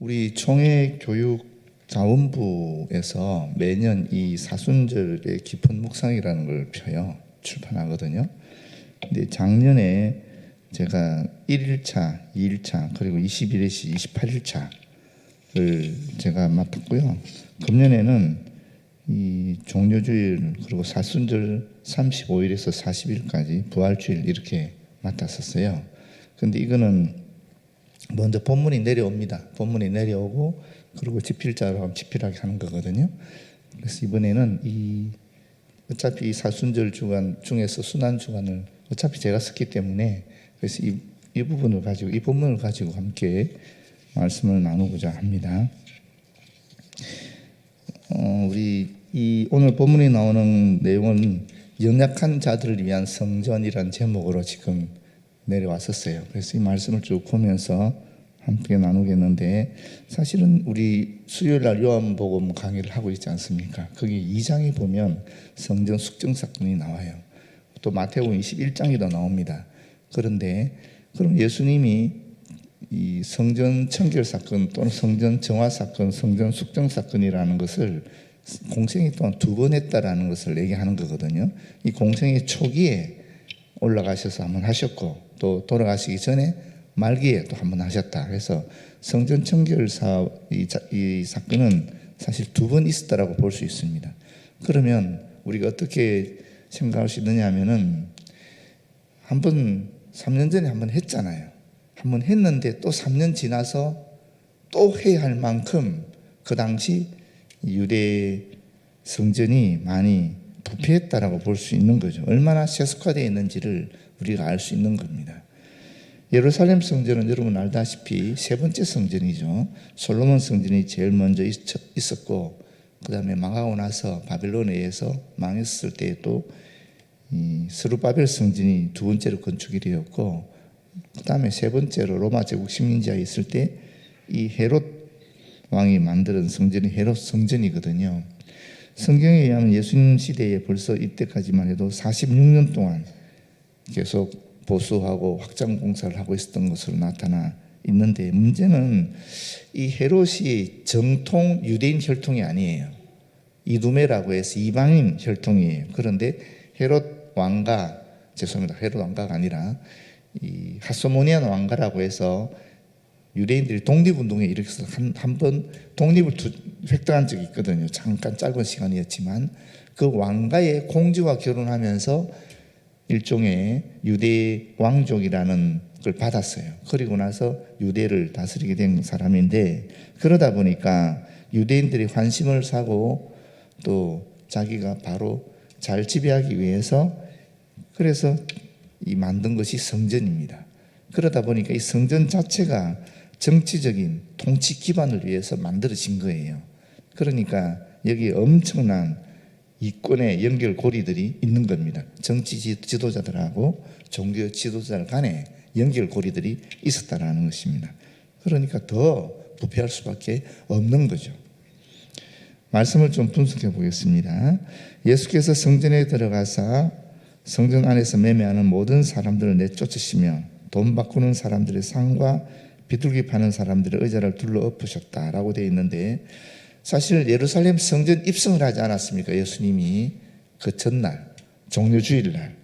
우리 총회교육자원부에서 매년 이 사순절의 깊은 묵상이라는 걸 펴요. 출판하거든요. 근데 작년에 제가 1일차, 2일차, 그리고 21일치, 28일차를 제가 맡았고요. 금년에는 이 종료주일 그리고 사순절 35일에서 40일까지 부활주일 이렇게 맡았었어요. 근데 이거는 먼저 본문이 내려옵니다. 본문이 내려오고 그리고 집필자로 하면 집필하게 하는 거거든요. 그래서 이번에는 어차피 이 사순절 주간 중에서 순환 주간을 어차피 제가 썼기 때문에 그래서 이 부분을 가지고 이 본문을 가지고 함께 말씀을 나누고자 합니다. 우리 이 오늘 본문에 나오는 내용은 연약한 자들을 위한 성전이라는 제목으로 지금 내려왔었어요. 그래서 이 말씀을 쭉 보면서 함께 나누겠는데, 사실은 우리 수요일 날 요한복음 강의를 하고 있지 않습니까? 거기 2장에 보면 성전 숙정 사건이 나와요. 또 마태복음 21장에도 나옵니다. 그런데 그럼 예수님이 이 성전 청결 사건 또는 성전 정화 사건, 성전 숙정 사건이라는 것을 공생애 동안 2번 했다라는 것을 얘기하는 거거든요. 이 공생애 초기에 올라가셔서 한번 하셨고 또 돌아가시기 전에 말기에 또 한번 하셨다. 그래서 성전 청결 이 사건은 사실 2번 있었다라고 볼 수 있습니다. 그러면 우리가 어떻게 생각할 수 있느냐 하면은 한번 3년 전에 한번 했잖아요. 한번 했는데 또 3년 지나서 또 해야 할 만큼 그 당시 유대 성전이 많이 부패했다라고 볼 수 있는 거죠. 얼마나 세속화되어 있는지를 우리가 알 수 있는 겁니다. 예루살렘 성전은 여러분 알다시피 3번째 성전이죠. 솔로몬 성전이 제일 먼저 있었고 그 다음에 망하고 나서 바벨론에 의해서 망했을 때 또 스룹바벨 성전이 2번째로 건축이 되었고 그 다음에 3번째로 로마 제국 식민지하에 있을 때 이 헤롯 왕이 만든 성전이 헤롯 성전이거든요. 성경에 의하면 예수님 시대에 벌써 이때까지만 해도 46년 동안 계속 보수하고 확장 공사를 하고 있었던 것으로 나타나 있는데, 문제는 이 헤롯이 정통 유대인 혈통이 아니에요. 이두메라고 해서 이방인 혈통이에요. 그런데 헤롯 왕가, 죄송합니다. 헤롯 왕가가 아니라 이 하소모니안 왕가라고 해서 유대인들이 독립운동에 일으켜서 한 번 독립을 획득한 적이 있거든요. 잠깐 짧은 시간이었지만 그 왕가의 공주와 결혼하면서 일종의 유대 왕족이라는 걸 받았어요. 그리고 나서 유대를 다스리게 된 사람인데, 그러다 보니까 유대인들이 환심을 사고 또 자기가 바로 잘 지배하기 위해서 그래서 이 만든 것이 성전입니다. 그러다 보니까 이 성전 자체가 정치적인 통치 기반을 위해서 만들어진 거예요. 그러니까 여기 엄청난 이권의 연결고리들이 있는 겁니다. 정치 지도자들하고 종교 지도자들 간에 연결고리들이 있었다라는 것입니다. 그러니까 더 부패할 수밖에 없는 거죠. 말씀을 좀 분석해 보겠습니다. 예수께서 성전에 들어가사 성전 안에서 매매하는 모든 사람들을 내쫓으시며 돈 바꾸는 사람들의 상과 비둘기 파는 사람들의 의자를 둘러 엎으셨다라고 되어 있는데, 사실 예루살렘 성전 입성을 하지 않았습니까? 예수님이 그 전날 종료주일날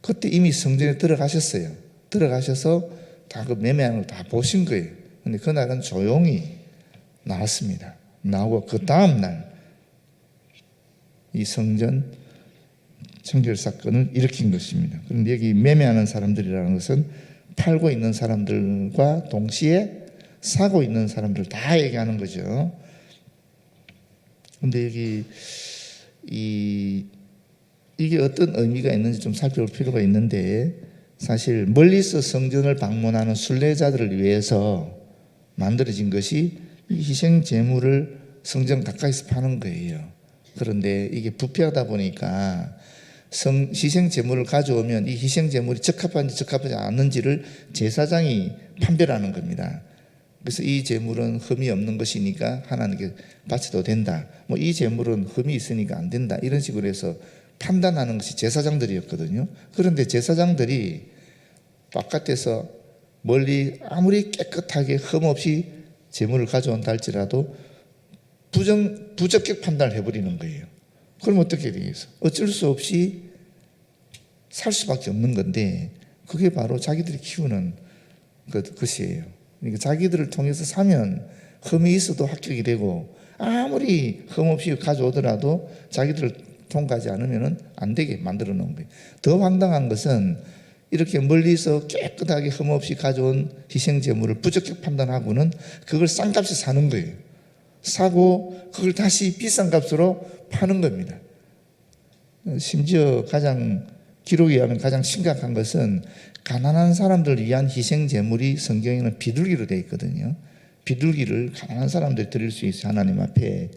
그때 이미 성전에 들어가셨어요. 들어가셔서 다 그 매매하는 걸 다 보신 거예요. 근데 그날은 조용히 나왔습니다. 나오고 그 다음날 이 성전 청결 사건을 일으킨 것입니다. 그런데 여기 매매하는 사람들이라는 것은 팔고 있는 사람들과 동시에 사고 있는 사람들 다 얘기하는 거죠. 근데 여기 이게 어떤 의미가 있는지 좀 살펴볼 필요가 있는데, 사실 멀리서 성전을 방문하는 순례자들을 위해서 만들어진 것이 이 희생 제물을 성전 가까이서 파는 거예요. 그런데 이게 부패하다 보니까 희생 제물을 가져오면 이 희생 제물이 적합한지 적합하지 않는지를 제사장이 판별하는 겁니다. 그래서 이 제물은 흠이 없는 것이니까 하나님께 바쳐도 된다. 뭐 이 제물은 흠이 있으니까 안 된다. 이런 식으로 해서 판단하는 것이 제사장들이었거든요. 그런데 제사장들이 바깥에서 멀리 아무리 깨끗하게 흠 없이 재물을 가져온다 할지라도 부적격 판단을 해버리는 거예요. 그럼 어떻게 되겠어? 어쩔 수 없이 살 수밖에 없는 건데 그게 바로 자기들이 키우는 것이에요. 그러니까 자기들을 통해서 사면 흠이 있어도 합격이 되고 아무리 흠 없이 가져오더라도 자기들을 통과하지 않으면 안 되게 만들어 놓은 거예요. 더 황당한 것은 이렇게 멀리서 깨끗하게 흠 없이 가져온 희생제물을 부적격 판단하고는 그걸 싼 값에 사는 거예요. 사고 그걸 다시 비싼 값으로 파는 겁니다. 심지어 기록에 의하면 가장 심각한 것은 가난한 사람들을 위한 희생제물이 성경에는 비둘기로 되어 있거든요. 비둘기를 가난한 사람들이 드릴 수 있어요, 하나님 앞에.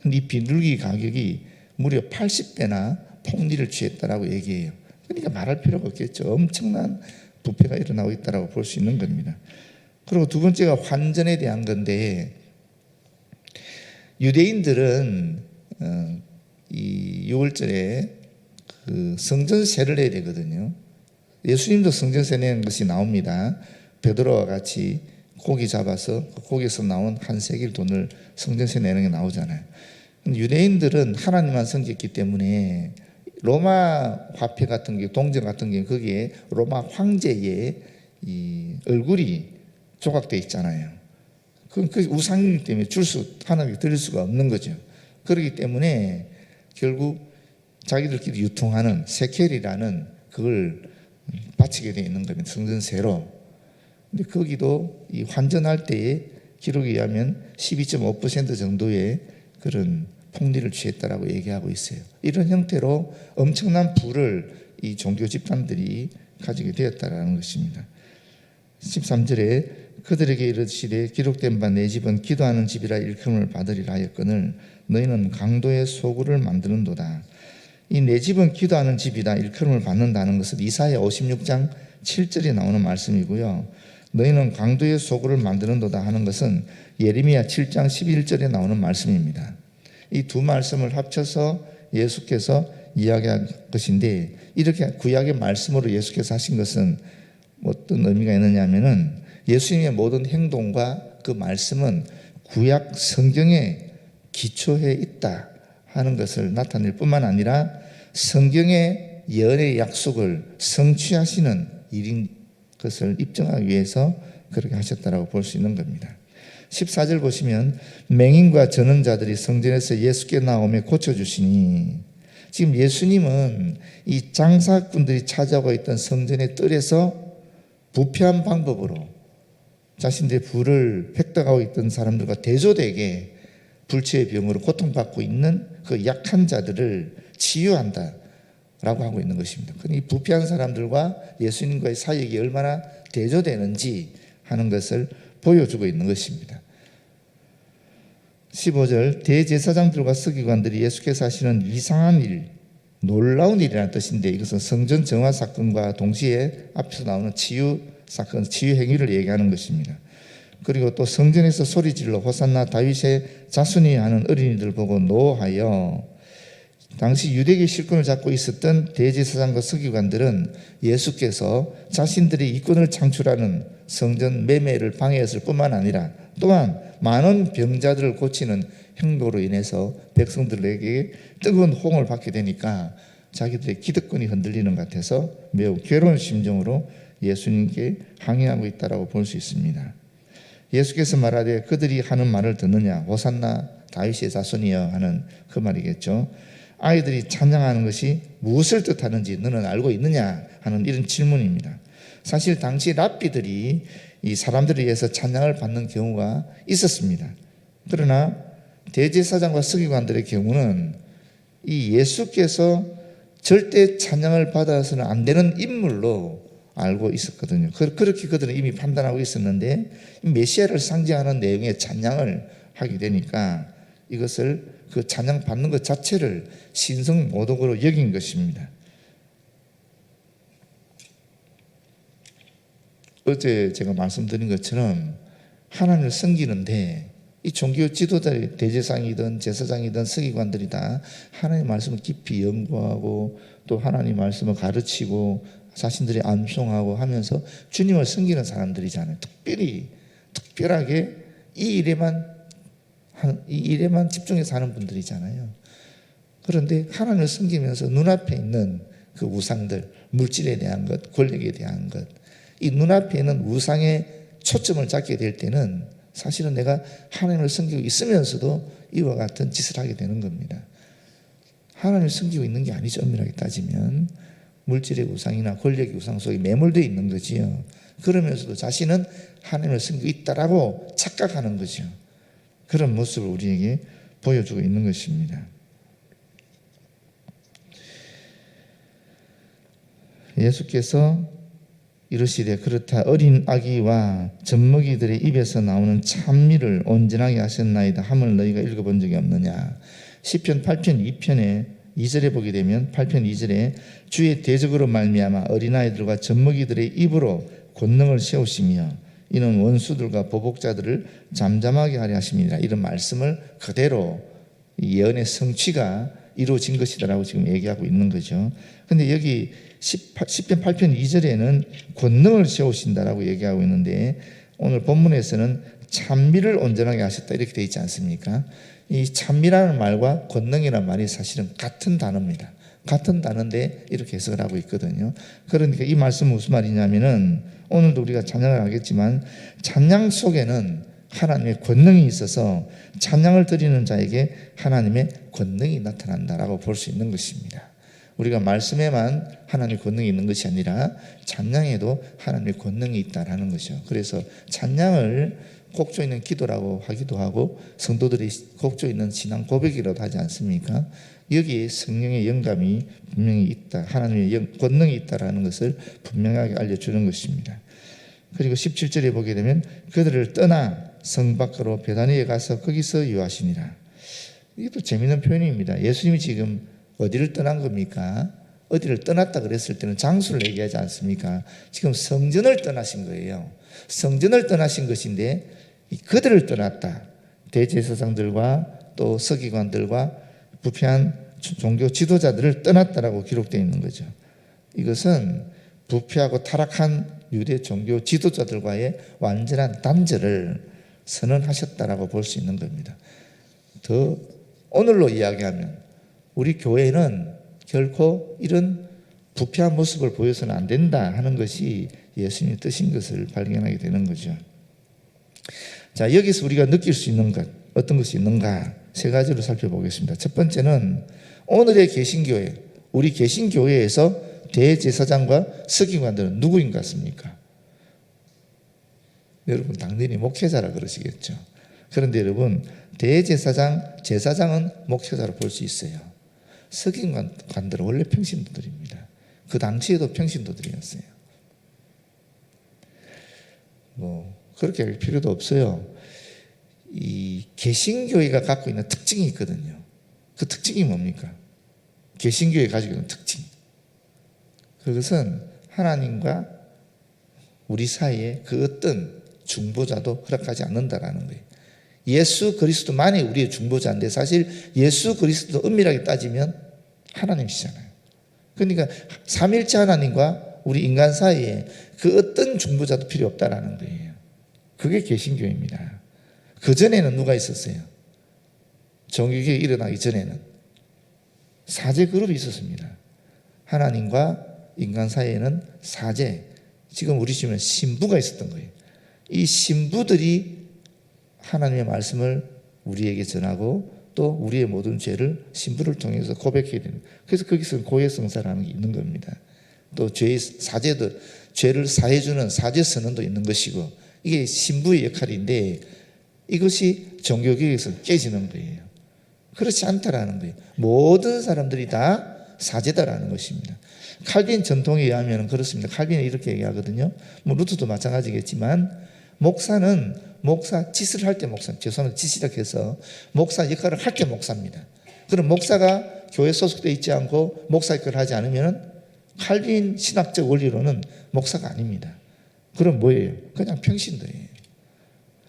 근데 이 비둘기 가격이 무려 80배나 폭리를 취했다라고 얘기해요. 그러니까 말할 필요가 없겠죠. 엄청난 부패가 일어나고 있다고 볼 수 있는 겁니다. 그리고 두 번째가 환전에 대한 건데, 유대인들은 이 6월절에 그 성전세를 내야 되거든요. 예수님도 성전세 내는 것이 나옵니다. 베드로와 같이 고기 잡아서 그 고기에서 나온 한 세겔 돈을 성전세 내는 게 나오잖아요. 유대인들은 하나님만 섬겼기 때문에 로마 화폐 같은 게, 동전 같은 게 거기에 로마 황제의 이 얼굴이 조각되어 있잖아요. 그 우상이기 때문에 하나님께 드릴 수가 없는 거죠. 그렇기 때문에 결국 자기들끼리 유통하는 세켈이라는 그걸 바치게 되어 있는 겁니다. 성전세로. 근데 거기도 이 환전할 때에 기록에 의하면 12.5% 정도의 그런 폭리를 취했다라고 얘기하고 있어요. 이런 형태로 엄청난 부를 이 종교 집단들이 가지게 되었다라는 것입니다. 13절에 그들에게 이르시되 기록된 바 내 집은 기도하는 집이라 일컬음을 받으리라 하였거늘 너희는 강도의 소굴을 만드는도다. 이 내 집은 기도하는 집이다 일컬음을 받는다는 것은 이사야 56장 7절에 나오는 말씀이고요. 너희는 강도의 소굴을 만드는도다 하는 것은 예레미야 7장 11절에 나오는 말씀입니다. 이 두 말씀을 합쳐서 예수께서 이야기한 것인데, 이렇게 구약의 말씀으로 예수께서 하신 것은 어떤 의미가 있느냐 하면은 예수님의 모든 행동과 그 말씀은 구약 성경에 기초해 있다 하는 것을 나타낼 뿐만 아니라 성경의 예언의 약속을 성취하시는 일인 것을 입증하기 위해서 그렇게 하셨다라고 볼 수 있는 겁니다. 14절 보시면 맹인과 저는 자들이 성전에서 예수께 나오며 고쳐주시니, 지금 예수님은 이 장사꾼들이 찾아오고 있던 성전의 뜰에서 부패한 방법으로 자신들의 부를 획득하고 있던 사람들과 대조되게 불치의 병으로 고통받고 있는 그 약한 자들을 치유한다 라고 하고 있는 것입니다. 이 부패한 사람들과 예수님과의 사역이 얼마나 대조되는지 하는 것을 보여주고 있는 것입니다. 15절 대제사장들과 서기관들이 예수께서 하시는 이상한 일, 놀라운 일이라는 뜻인데, 이것은 성전 정화 사건과 동시에 앞에서 나오는 치유 사건, 치유 행위를 얘기하는 것입니다. 그리고 또 성전에서 소리질러 호산나 다윗의 자손이 하는 어린이들 보고 노하여, 당시 유대계 실권을 잡고 있었던 대제사장과 서기관들은 예수께서 자신들이 이권을 창출하는 성전 매매를 방해했을 뿐만 아니라 또한 많은 병자들을 고치는 행동으로 인해서 백성들에게 뜨거운 호응을 받게 되니까 자기들의 기득권이 흔들리는 것 같아서 매우 괴로운 심정으로 예수님께 항의하고 있다고 볼 수 있습니다. 예수께서 말하되 그들이 하는 말을 듣느냐, 호산나 다윗의 자손이여 하는 그 말이겠죠. 아이들이 찬양하는 것이 무엇을 뜻하는지 너는 알고 있느냐 하는 이런 질문입니다. 사실 당시 랍비들이 이 사람들에 의해서 찬양을 받는 경우가 있었습니다. 그러나 대제사장과 서기관들의 경우는 이 예수께서 절대 찬양을 받아서는 안 되는 인물로 알고 있었거든요. 그렇게 그들은 이미 판단하고 있었는데 메시아를 상징하는 내용의 찬양을 하게 되니까 이것을 그 찬양 받는 것 자체를 신성모독으로 여긴 것입니다. 어제 제가 말씀드린 것처럼 하나님을 섬기는데 이 종교 지도자의 대제사장이든 제사장이든 서기관들이 다 하나님의 말씀을 깊이 연구하고 또 하나님의 말씀을 가르치고 자신들이 암송하고 하면서 주님을 섬기는 사람들이잖아요. 특별하게 이 일에만 집중해서 하는 분들이잖아요. 그런데 하나님을 섬기면서 눈앞에 있는 그 우상들, 물질에 대한 것, 권력에 대한 것, 이 눈앞에 있는 우상에 초점을 잡게 될 때는 사실은 내가 하나님을 섬기고 있으면서도 이와 같은 짓을 하게 되는 겁니다. 하나님을 섬기고 있는 게 아니죠. 엄밀하게 따지면 물질의 우상이나 권력의 우상 속에 매몰되어 있는 거지요. 그러면서도 자신은 하나님을 섬기고 있다라고 착각하는 거죠. 그런 모습을 우리에게 보여주고 있는 것입니다. 예수께서 이르시되 그렇다 어린 아기와 젖먹이들의 입에서 나오는 찬미를 온전하게 하셨나이다 함을 너희가 읽어본 적이 없느냐. 시편 8편 2편에 2절에 보게 되면 8편 2절에 주의 대적으로 말미암아 어린아이들과 젖먹이들의 입으로 권능을 세우시며 이는 원수들과 보복자들을 잠잠하게 하려 하십니다. 이런 말씀을 그대로 예언의 성취가 이루어진 것이다라고 지금 얘기하고 있는 거죠. 근데 여기 10편 8편 2절에는 권능을 세우신다라고 얘기하고 있는데 오늘 본문에서는 찬미를 온전하게 하셨다 이렇게 되어 있지 않습니까? 이 찬미라는 말과 권능이라는 말이 사실은 같은 단어입니다. 같은 단어인데 이렇게 해석을 하고 있거든요. 그러니까 이 말씀은 무슨 말이냐면은 오늘도 우리가 찬양을 하겠지만 찬양 속에는 하나님의 권능이 있어서 찬양을 드리는 자에게 하나님의 권능이 나타난다라고 볼 수 있는 것입니다. 우리가 말씀에만 하나님의 권능이 있는 것이 아니라 찬양에도 하나님의 권능이 있다라는 것이죠. 그래서 찬양을 곡조 있는 기도라고 하기도 하고 성도들이 곡조 있는 신앙 고백이라도 하지 않습니까? 여기에 성령의 영감이 분명히 있다, 하나님의 권능이 있다라는 것을 분명하게 알려주는 것입니다. 그리고 17절에 보게 되면 그들을 떠나 성 밖으로 베다니에 가서 거기서 유하시니라. 이것도 재미있는 표현입니다. 예수님이 지금 어디를 떠난 겁니까? 어디를 떠났다 그랬을 때는 장소를 얘기하지 않습니까? 지금 성전을 떠나신 거예요. 성전을 떠나신 것인데 그들을 떠났다. 대제사장들과 또 서기관들과 부패한 종교 지도자들을 떠났다라고 기록되어 있는 거죠. 이것은 부패하고 타락한 유대 종교 지도자들과의 완전한 단절을 선언하셨다라고 볼 수 있는 겁니다. 더 오늘로 이야기하면 우리 교회는 결코 이런 부패한 모습을 보여서는 안 된다 하는 것이 예수님의 뜻인 것을 발견하게 되는 거죠. 자, 여기서 우리가 느낄 수 있는 것, 어떤 것이 있는가 세 가지로 살펴보겠습니다. 첫 번째는 오늘의 개신교회, 우리 개신교회에서 대제사장과 서기관들은 누구인 것 같습니까? 여러분 당연히 목회자라 그러시겠죠. 그런데 여러분 대제사장, 제사장은 목회자로 볼 수 있어요. 서기관들은 원래 평신도들입니다. 그 당시에도 평신도들이었어요. 그렇게 할 필요도 없어요. 이 개신교회가 갖고 있는 특징이 있거든요. 그 특징이 뭡니까? 개신교회가 가지고 있는 특징. 그것은 하나님과 우리 사이에 그 어떤 중보자도 허락하지 않는다라는 거예요. 예수 그리스도만이 우리의 중보자인데 사실 예수 그리스도 엄밀하게 따지면 하나님이시잖아요. 그러니까 삼일체 하나님과 우리 인간 사이에 그 어떤 중보자도 필요 없다라는 거예요. 그게 개신교입니다. 그전에는 누가 있었어요? 정규교회 일어나기 전에는 사제 그룹이 있었습니다. 하나님과 인간 사이에는 사제, 지금 우리 집에는 신부가 있었던 거예요. 이 신부들이 하나님의 말씀을 우리에게 전하고 또 우리의 모든 죄를 신부를 통해서 고백해야 되는, 그래서 거기서 고해성사라는 게 있는 겁니다. 또 죄의 사제들, 죄를 사해주는 사제 선언도 있는 것이고 이게 신부의 역할인데 이것이 종교개혁에서 깨지는 거예요. 그렇지 않다라는 거예요. 모든 사람들이 다 사제다라는 것입니다. 칼빈 전통에 의하면 그렇습니다. 칼빈은 이렇게 얘기하거든요. 루터도 마찬가지겠지만 목사는 목사 짓을 할 때 목사, 죄송합니다. 짓이라 해서 목사 역할을 할 때 목사입니다. 그럼 목사가 교회 소속되어 있지 않고 목사 역할을 하지 않으면 칼빈 신학적 원리로는 목사가 아닙니다. 그럼 뭐예요? 그냥 평신도예요.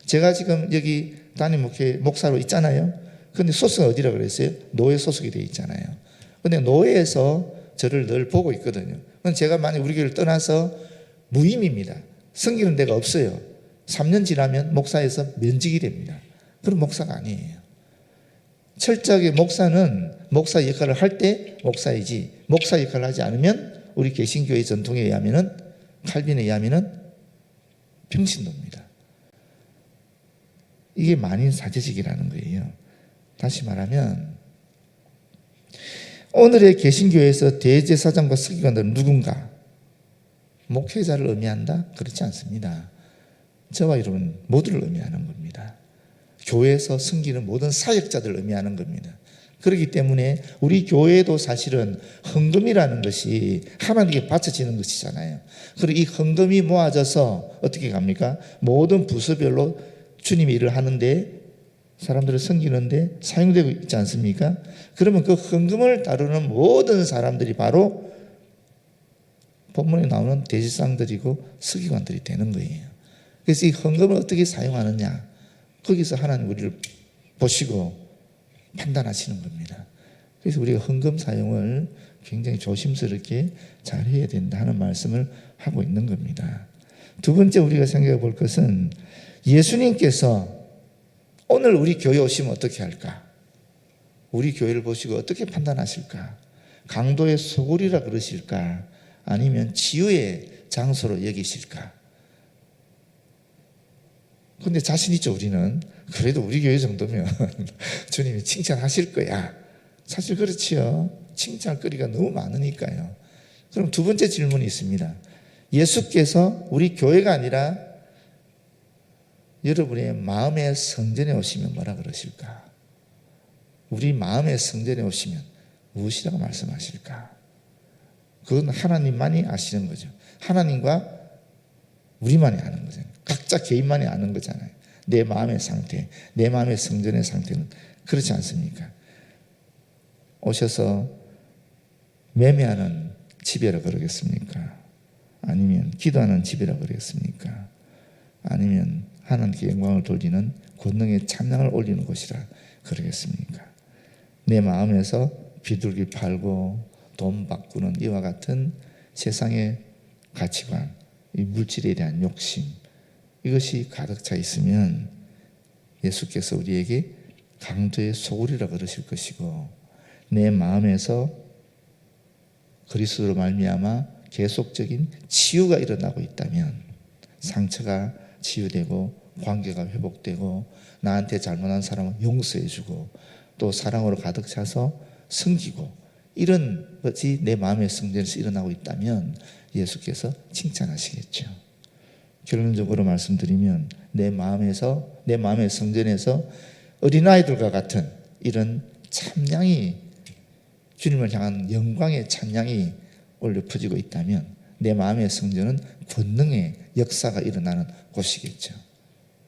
제가 지금 여기 담임 목사로 있잖아요. 근데 소속은 어디라고 그랬어요? 노예 소속이 되어 있잖아요. 근데 노예에서 저를 늘 보고 있거든요. 그럼 제가 만약 우리 교회를 떠나서 무임입니다. 섬기는 데가 없어요. 3년 지나면 목사에서 면직이 됩니다. 그럼 목사가 아니에요. 철저하게 목사는 목사 역할을 할 때 목사이지, 목사 역할을 하지 않으면 우리 개신교의 전통에 의하면은, 칼빈에 의하면은 평신도입니다. 이게 만인사제직이라는 거예요. 다시 말하면 오늘의 개신교에서 대제사장과 서기관들은 누군가? 목회자를 의미한다? 그렇지 않습니다. 저와 여러분 모두를 의미하는 겁니다. 교회에서 섬기는 모든 사역자들을 의미하는 겁니다. 그렇기 때문에 우리 교회도 사실은 헌금이라는 것이 하나님께 바쳐지는 것이잖아요. 그리고 이 헌금이 모아져서 어떻게 갑니까? 모든 부서별로 주님이 일을 하는데, 사람들을 섬기는데 사용되고 있지 않습니까? 그러면 그 헌금을 다루는 모든 사람들이 바로 본문에 나오는 대제사장들이고 서기관들이 되는 거예요. 그래서 이 헌금을 어떻게 사용하느냐, 거기서 하나님 우리를 보시고 판단하시는 겁니다. 그래서 우리가 헌금 사용을 굉장히 조심스럽게 잘 해야 된다 하는 말씀을 하고 있는 겁니다. 두 번째 우리가 생각해 볼 것은, 예수님께서 오늘 우리 교회 오시면 어떻게 할까? 우리 교회를 보시고 어떻게 판단하실까? 강도의 소굴이라 그러실까? 아니면 치유의 장소로 여기실까? 근데 자신 있죠, 우리는. 그래도 우리 교회 정도면 주님이 칭찬하실 거야. 사실 그렇지요. 칭찬할 거리가 너무 많으니까요. 그럼 두 번째 질문이 있습니다. 예수께서 우리 교회가 아니라 여러분의 마음의 성전에 오시면 뭐라 그러실까? 우리 마음의 성전에 오시면 무엇이라고 말씀하실까? 그건 하나님만이 아시는 거죠. 하나님과 우리만이 아는 거잖아요. 각자 개인만이 아는 거잖아요. 내 마음의 상태, 내 마음의 성전의 상태는 그렇지 않습니까? 오셔서 매매하는 집이라 그러겠습니까? 아니면 기도하는 집이라 그러겠습니까? 아니면 하나님께 영광을 돌리는 권능의 찬양을 올리는 곳이라 그러겠습니까? 내 마음에서 비둘기 팔고 돈 바꾸는 이와 같은 세상의 가치관, 이 물질에 대한 욕심, 이것이 가득 차 있으면 예수께서 우리에게 강도의 소굴이라 그러실 것이고, 내 마음에서 그리스도로 말미암아 계속적인 치유가 일어나고 있다면, 상처가 치유되고 관계가 회복되고 나한테 잘못한 사람은 용서해주고 또 사랑으로 가득 차서 섬기고, 이런 것이 내 마음의 성전에서 일어나고 있다면 예수께서 칭찬하시겠죠. 결론적으로 말씀드리면 내 마음의 성전에서 어린아이들과 같은 이런 찬양이, 주님을 향한 영광의 찬양이 올려 퍼지고 있다면 내 마음의 성전은 권능의 역사가 일어나는 곳이겠죠.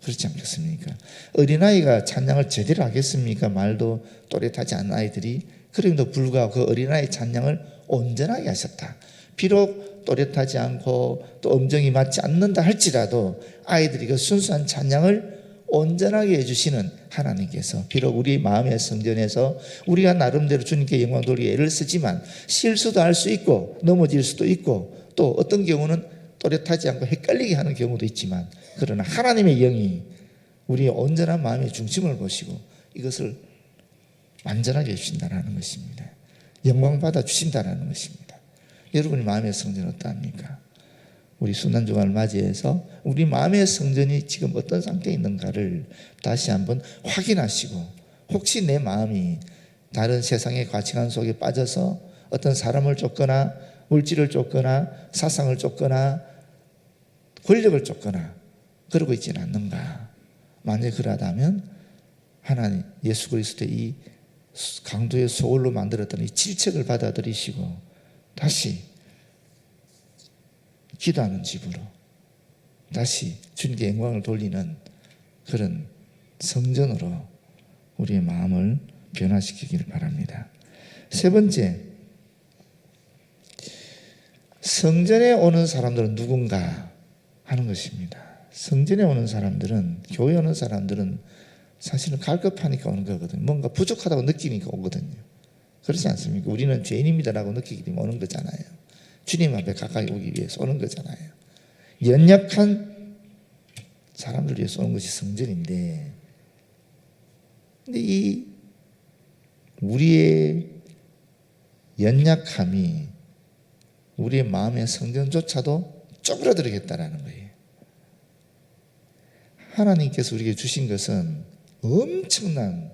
그렇지 않겠습니까? 어린아이가 찬양을 제대로 하겠습니까? 말도 또렷하지 않은 아이들이. 그럼에도 불구하고 그 어린아이 찬양을 온전하게 하셨다. 비록 또렷하지 않고 또 음정이 맞지 않는다 할지라도 아이들이 그 순수한 찬양을 온전하게 해주시는 하나님께서, 비록 우리 마음의 성전에서 우리가 나름대로 주님께 영광 돌리기 애를 쓰지만 실수도 할 수 있고 넘어질 수도 있고 또 어떤 경우는 또렷하지 않고 헷갈리게 하는 경우도 있지만, 그러나 하나님의 영이 우리의 온전한 마음의 중심을 보시고 이것을 완전하게 해주신다는 것입니다. 영광 받아 주신다는 것입니다. 여러분의 마음의 성전은 어떠합니까? 우리 순환주간을 맞이해서 우리 마음의 성전이 지금 어떤 상태에 있는가를 다시 한번 확인하시고, 혹시 내 마음이 다른 세상의 가치관 속에 빠져서 어떤 사람을 쫓거나 물질을 쫓거나 사상을 쫓거나 권력을 쫓거나 그러고 있지는 않는가? 만약에 그러하다면 하나님 예수 그리스도의 이 강도의 소굴로 만들었던 이 질책을 받아들이시고 다시 기도하는 집으로, 다시 주님께 영광을 돌리는 그런 성전으로 우리의 마음을 변화시키기를 바랍니다. 세 번째, 성전에 오는 사람들은 누군가 하는 것입니다. 성전에 오는 사람들은, 교회에 오는 사람들은 사실은 갈급하니까 오는 거거든요. 뭔가 부족하다고 느끼니까 오거든요. 그렇지 않습니까? 우리는 죄인입니다라고 느끼기 때문에 오는 거잖아요. 주님 앞에 가까이 오기 위해서 오는 거잖아요. 연약한 사람들을 위해 쏘는 것이 성전인데, 근데 이 우리의 연약함이 우리의 마음의 성전조차도 쪼그라들겠다라는 거예요. 하나님께서 우리에게 주신 것은 엄청난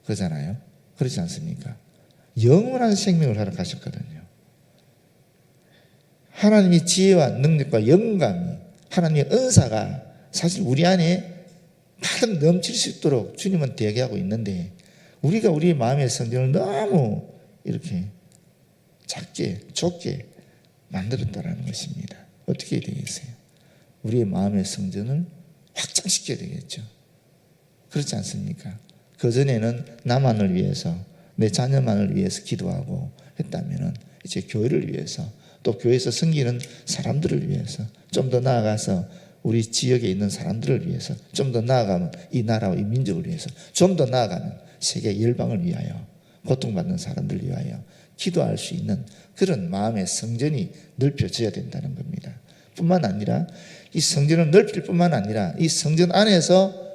거잖아요. 그렇지 않습니까? 영원한 생명을 허락하셨거든요. 하나님의 지혜와 능력과 영감이, 하나님의 은사가 사실 우리 안에 가득 넘칠 수 있도록 주님은 대기하고 있는데, 우리가 우리의 마음의 성전을 너무 이렇게 작게 좁게 만들었다라는 것입니다. 어떻게 해야 되겠어요? 우리의 마음의 성전을 확장시켜야 되겠죠. 그렇지 않습니까? 그전에는 나만을 위해서, 내 자녀만을 위해서 기도하고 했다면 이제 교회를 위해서, 또 교회에서 섬기는 사람들을 위해서, 좀 더 나아가서 우리 지역에 있는 사람들을 위해서, 좀 더 나아가면 이 나라와 이 민족을 위해서, 좀 더 나아가면 세계 열방을 위하여, 고통받는 사람들을 위하여 기도할 수 있는 그런 마음의 성전이 넓혀져야 된다는 겁니다. 뿐만 아니라 이 성전을 넓힐 뿐만 아니라 이 성전 안에서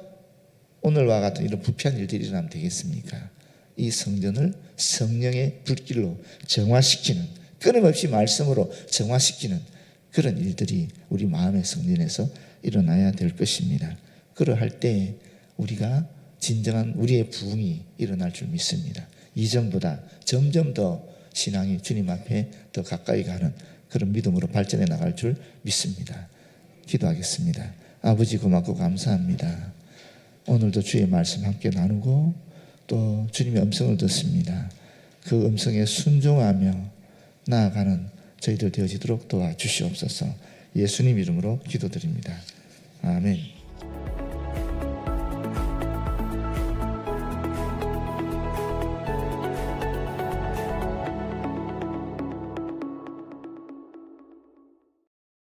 오늘과 같은 이런 부패한 일들이 일어나면 되겠습니까? 이 성전을 성령의 불길로 정화시키는, 끊임없이 말씀으로 정화시키는 그런 일들이 우리 마음의 성전에서 일어나야 될 것입니다. 그러할 때 우리가 진정한 우리의 부흥이 일어날 줄 믿습니다. 이전보다 점점 더 신앙이 주님 앞에 더 가까이 가는 그런 믿음으로 발전해 나갈 줄 믿습니다. 기도하겠습니다. 아버지, 고맙고 감사합니다. 오늘도 주의 말씀 함께 나누고 또 주님의 음성을 듣습니다. 그 음성에 순종하며 나아가는 저희들 되어지도록 도와주시옵소서. 예수님 이름으로 기도드립니다. 아멘.